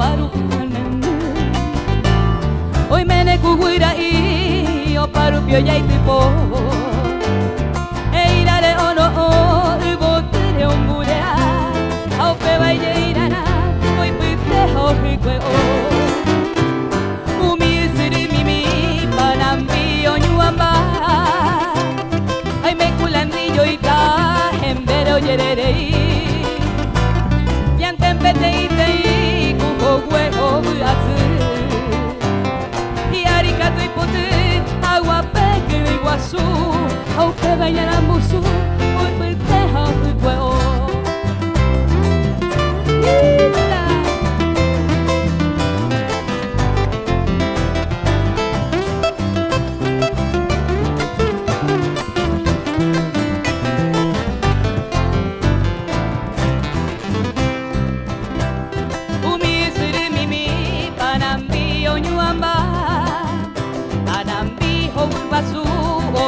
paru hoy mene kuguira i o paru pio ya tipo e irare ono o botere omburea au pe vai irana hoy pite ho hikwe o umi siri mimi panambi onyuamba ai me kulandi yo ita hembero yererei yan tempete ite kuho huevo azu y aricato y pote agua peque de iguazú au pe vayana musu hoy pite ho hikwe o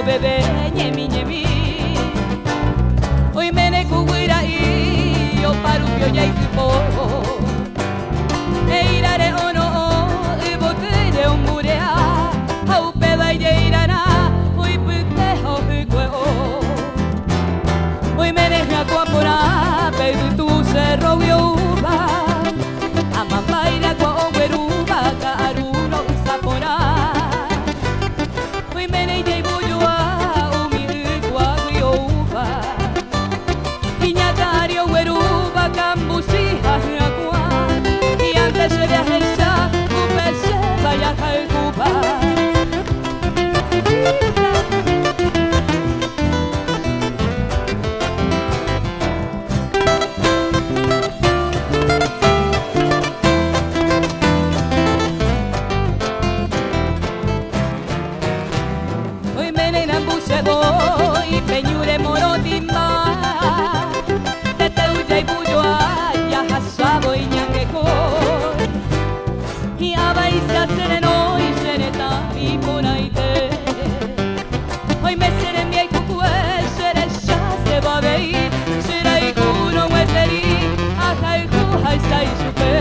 bebé ñemi ñemi hoy mene kuguira i o paru pio ya tipo e irare ono e botere omburea au pe vai irana hoy pite ho hikwe o hoy mene hakuapora pe tu cerro viuba amambaira kwa oberuba ka aruro sapora hoy mene se viaja el sa, se vaya a ocupar. Hoy me nena bucebo y peñure morotimba, de teuya y buyoa, ya hasabo y ñangueco. Se sereno y sereta y ponaite hoy me seré mi cucue seré ya se va a ver será y cuno hueteri ajá y juja y sai supe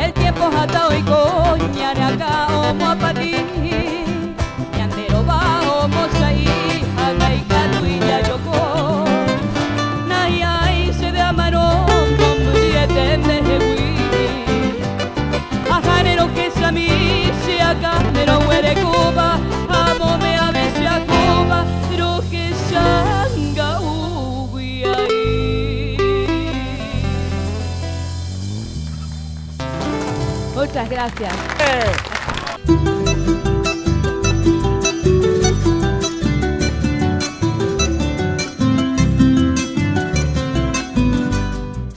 el tiempo jatao y coña acá homo a pati ñandero va homo sai haga y catu y ya yoko naya y se de amarón con muriete de jehui mi se acá pero huele Cuba amo me ame se a Cuba pero que sanga ubi ahí. Muchas gracias.